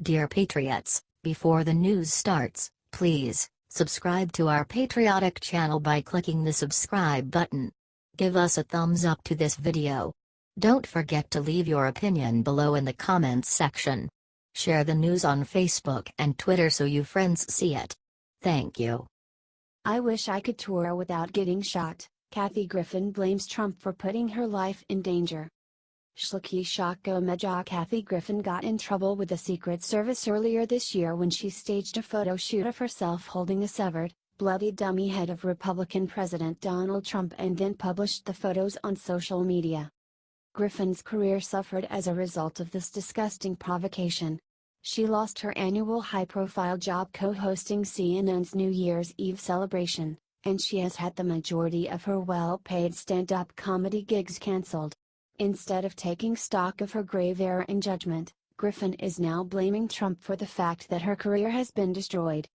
Dear Patriots, before the news starts, please subscribe to our patriotic channel by clicking the subscribe button. Give us a thumbs up to this video. Don't forget to leave your opinion below in the comments section. Share the news on Facebook and Twitter so you friends see it. Thank you. I wish I could tour without getting shot. Kathy Griffin blames Trump for putting her life in danger. Shlaki Shako Meja Kathy Griffin got in trouble with the Secret Service earlier this year when she staged a photo shoot of herself holding a severed, bloody dummy head of Republican President Donald Trump and then published the photos on social media. Griffin's career suffered as a result of this disgusting provocation. She lost her annual high-profile job co-hosting CNN's New Year's Eve celebration, and she has had the majority of her well-paid stand-up comedy gigs cancelled. Instead of taking stock of her grave error in judgment, Griffin is now blaming Trump for the fact that her career has been destroyed.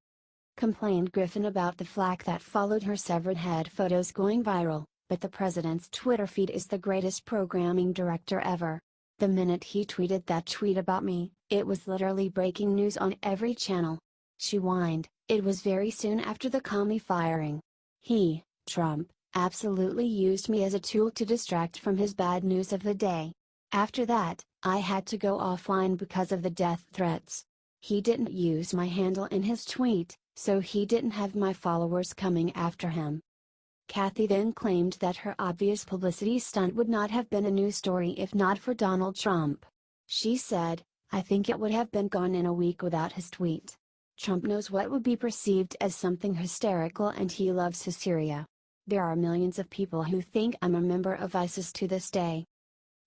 Complained Griffin about the flack that followed her severed head photos going viral, but the president's Twitter feed is the greatest programming director ever. The minute he tweeted that tweet about me, it was literally breaking news on every channel. She whined, it was very soon after the commie firing. He, Trump, absolutely used me as a tool to distract from his bad news of the day. After that, I had to go offline because of the death threats. He didn't use my handle in his tweet, so he didn't have my followers coming after him. Kathy then claimed that her obvious publicity stunt would not have been a news story if not for Donald Trump. She said, I think it would have been gone in a week without his tweet. Trump knows what would be perceived as something hysterical and he loves hysteria. There are millions of people who think I'm a member of ISIS to this day.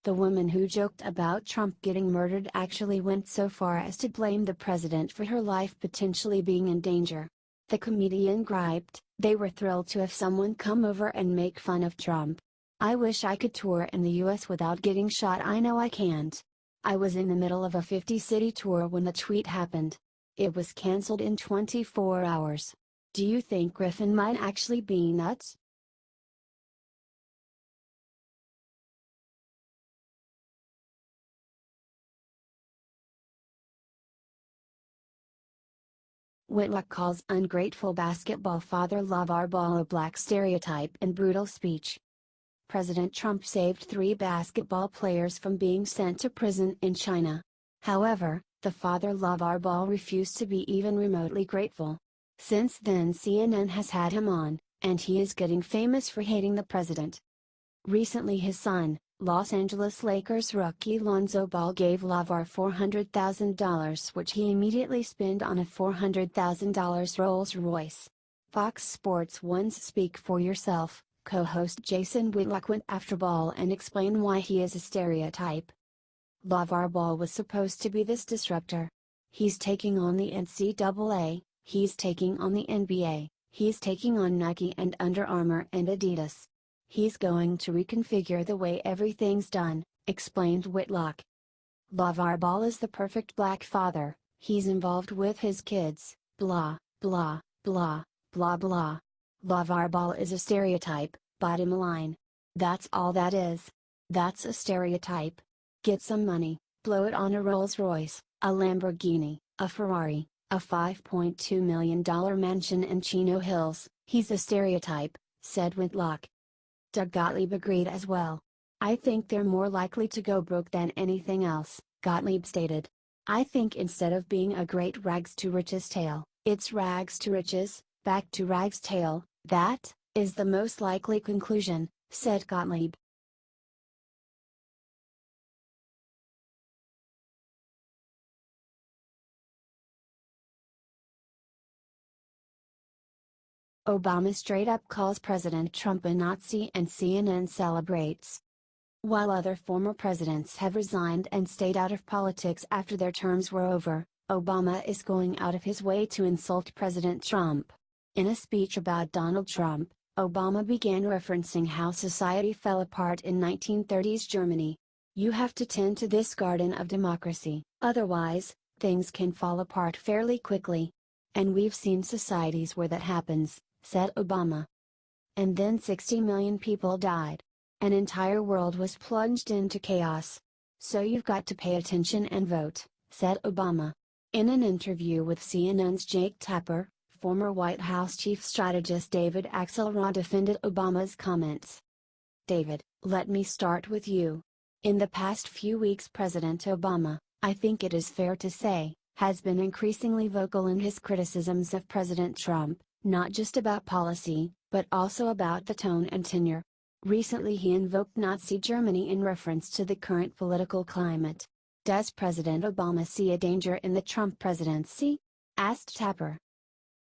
The woman who joked about Trump getting murdered actually went so far as to blame the president for her life potentially being in danger. The comedian griped, they were thrilled to have someone come over and make fun of Trump. I wish I could tour in the US without getting shot. I know I can't. I was in the middle of a 50-city tour when the tweet happened. It was cancelled in 24 hours. Do you think Griffin might actually be nuts? Whitlock calls ungrateful basketball father LeVar Ball a black stereotype and brutal speech. President Trump saved 3 basketball players from being sent to prison in China. However, the father LeVar Ball refused to be even remotely grateful. Since then CNN has had him on, and he is getting famous for hating the president. Recently his son, Los Angeles Lakers rookie Lonzo Ball gave LeVar $400,000 which he immediately spent on a $400,000 Rolls-Royce. Fox Sports 1's Speak for Yourself co-host Jason Whitlock went after Ball and explained why he is a stereotype. LeVar Ball was supposed to be this disruptor. He's taking on the NCAA, he's taking on the NBA, he's taking on Nike and Under Armour and Adidas. He's going to reconfigure the way everything's done, explained Whitlock. LeVar Ball is the perfect black father, he's involved with his kids, blah, blah, blah, blah blah. LeVar Ball is a stereotype, bottom line. That's all that is. That's a stereotype. Get some money, blow it on a Rolls-Royce, a Lamborghini, a Ferrari, a $5.2 million mansion in Chino Hills, he's a stereotype, said Whitlock. Doug Gottlieb agreed as well. I think they're more likely to go broke than anything else, Gottlieb stated. I think instead of being a great rags to riches tale, it's rags to riches, back to rags tale, that is the most likely conclusion, said Gottlieb. Obama straight up calls President Trump a Nazi and CNN celebrates. While other former presidents have resigned and stayed out of politics after their terms were over, Obama is going out of his way to insult President Trump. In a speech about Donald Trump, Obama began referencing how society fell apart in 1930s Germany. You have to tend to this garden of democracy, otherwise, things can fall apart fairly quickly. And we've seen societies where that happens, said Obama. And then 60 million people died. An entire world was plunged into chaos. So you've got to pay attention and vote, said Obama. In an interview with CNN's Jake Tapper, former White House chief strategist David Axelrod defended Obama's comments. David, let me start with you. In the past few weeks, President Obama, I think it is fair to say, has been increasingly vocal in his criticisms of President Trump, not just about policy, but also about the tone and tenor. Recently he invoked Nazi Germany in reference to the current political climate. Does President Obama see a danger in the Trump presidency? Asked Tapper.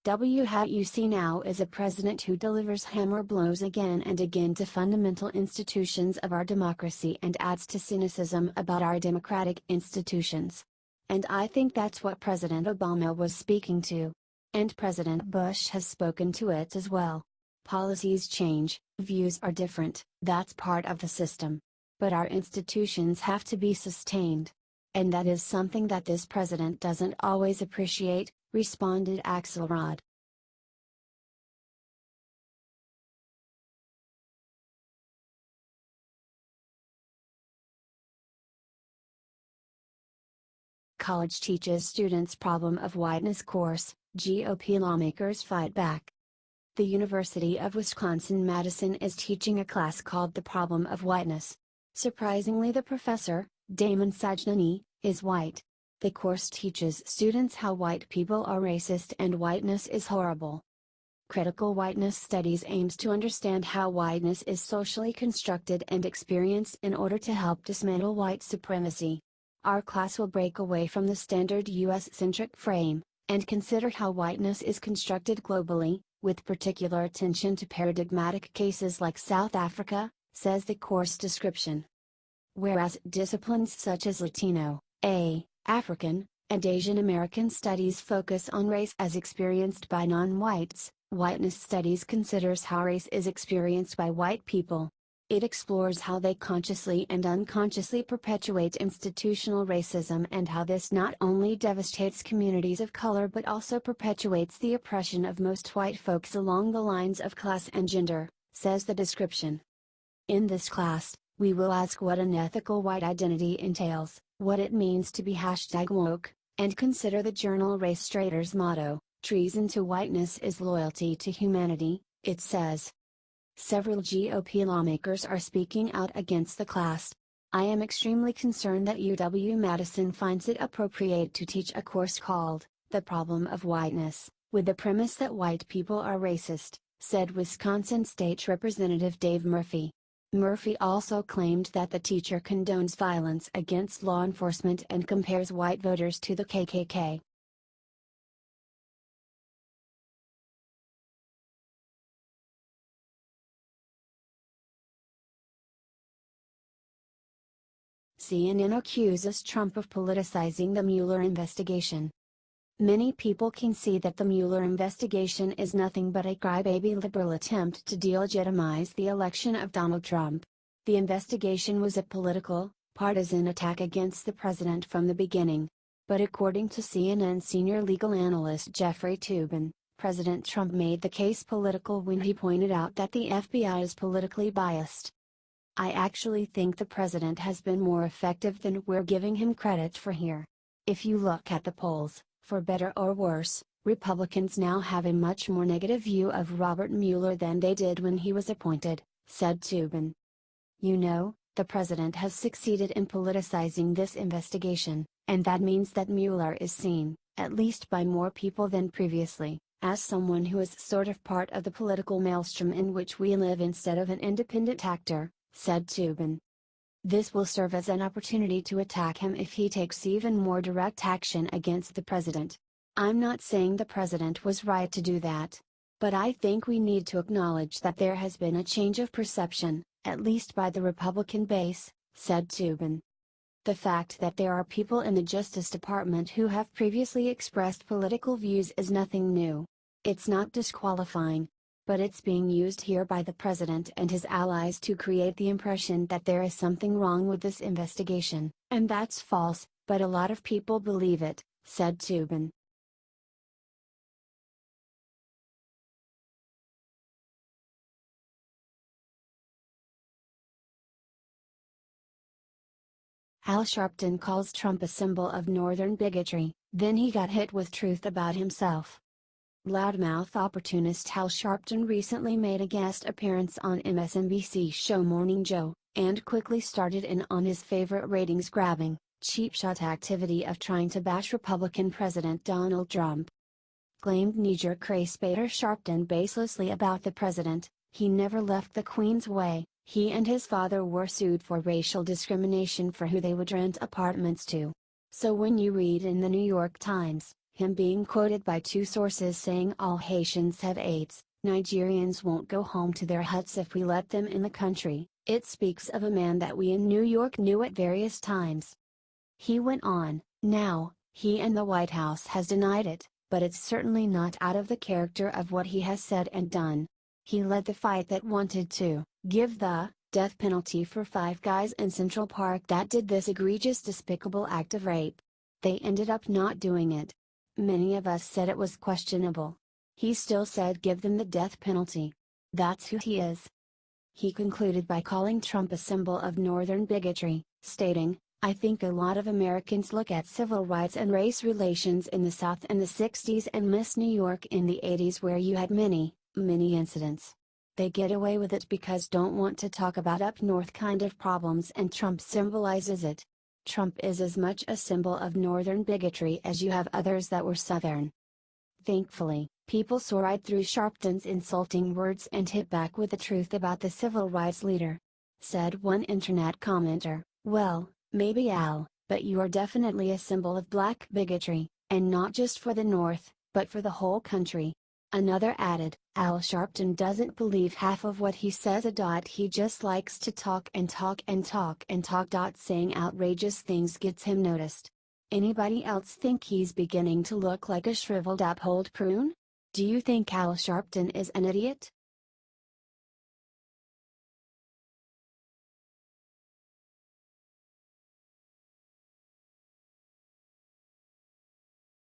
What you see now is a president who delivers hammer blows again and again to fundamental institutions of our democracy and adds to cynicism about our democratic institutions. And I think that's what President Obama was speaking to. And President Bush has spoken to it as well. Policies change, views are different, that's part of the system. But our institutions have to be sustained. And that is something that this president doesn't always appreciate, responded Axelrod. College teaches students problem of whiteness course, GOP lawmakers fight back. The University of Wisconsin-Madison is teaching a class called The Problem of Whiteness. Surprisingly, the professor, Damon Sajnani, is white. The course teaches students how white people are racist and whiteness is horrible. Critical whiteness studies aims to understand how whiteness is socially constructed and experienced in order to help dismantle white supremacy. Our class will break away from the standard US-centric frame, and consider how whiteness is constructed globally, with particular attention to paradigmatic cases like South Africa, says the course description. Whereas disciplines such as Latino, African, and Asian American studies focus on race as experienced by non-whites, whiteness studies considers how race is experienced by white people. It explores how they consciously and unconsciously perpetuate institutional racism and how this not only devastates communities of color but also perpetuates the oppression of most white folks along the lines of class and gender, says the description. In this class, we will ask what an ethical white identity entails, what it means to be #woke, and consider the journal Race Straighters motto, "Treason to whiteness is loyalty to humanity," it says. Several GOP lawmakers are speaking out against the class. I am extremely concerned that UW-Madison finds it appropriate to teach a course called, The Problem of Whiteness, with the premise that white people are racist, said Wisconsin State Representative Dave Murphy. Murphy also claimed that the teacher condones violence against law enforcement and compares white voters to the KKK. CNN accuses Trump of politicizing the Mueller investigation. Many people can see that the Mueller investigation is nothing but a crybaby liberal attempt to delegitimize the election of Donald Trump. The investigation was a political, partisan attack against the president from the beginning. But according to CNN senior legal analyst Jeffrey Toobin, President Trump made the case political when he pointed out that the FBI is politically biased. I actually think the president has been more effective than we're giving him credit for here. If you look at the polls, for better or worse, Republicans now have a much more negative view of Robert Mueller than they did when he was appointed, said Toobin. You know, the president has succeeded in politicizing this investigation, and that means that Mueller is seen, at least by more people than previously, as someone who is sort of part of the political maelstrom in which we live instead of an independent actor, said Toobin. This will serve as an opportunity to attack him if he takes even more direct action against the president. I'm not saying the president was right to do that. But I think we need to acknowledge that there has been a change of perception, at least by the Republican base, said Toobin. The fact that there are people in the Justice Department who have previously expressed political views is nothing new. It's not disqualifying. But it's being used here by the president and his allies to create the impression that there is something wrong with this investigation, and that's false, but a lot of people believe it, said Toobin. Al Sharpton calls Trump a symbol of northern bigotry, then he got hit with truth about himself. Loudmouth opportunist Al Sharpton recently made a guest appearance on MSNBC show Morning Joe, and quickly started in on his favorite ratings-grabbing, cheap-shot activity of trying to bash Republican President Donald Trump. Claimed knee-jerk race-baiter Sharpton baselessly about the president, he never left the Queen's way. He and his father were sued for racial discrimination for who they would rent apartments to. So when you read in the New York Times, him being quoted by two sources saying all Haitians have AIDS, Nigerians won't go home to their huts if we let them in the country, it speaks of a man that we in New York knew at various times. He went on, now, he and the White House has denied it, but it's certainly not out of the character of what he has said and done. He led the fight that wanted to give the death penalty for 5 guys in Central Park that did this egregious despicable act of rape. They ended up not doing it. Many of us said it was questionable. He still said give them the death penalty. That's who he is. He concluded by calling Trump a symbol of northern bigotry, stating, I think a lot of Americans look at civil rights and race relations in the South in the 60s and miss New York in the 80s where you had many incidents. They get away with it because don't want to talk about up north kind of problems and Trump symbolizes it. Trump is as much a symbol of northern bigotry as you have others that were southern. Thankfully, people saw right through Sharpton's insulting words and hit back with the truth about the civil rights leader. Said one internet commenter, well, maybe Al, but you are definitely a symbol of black bigotry, and not just for the North, but for the whole country. Another added, Al Sharpton doesn't believe half of what he says. He just likes to talk and talk and talk and talk. Saying outrageous things gets him noticed. Anybody else think he's beginning to look like a shriveled up old prune? Do you think Al Sharpton is an idiot?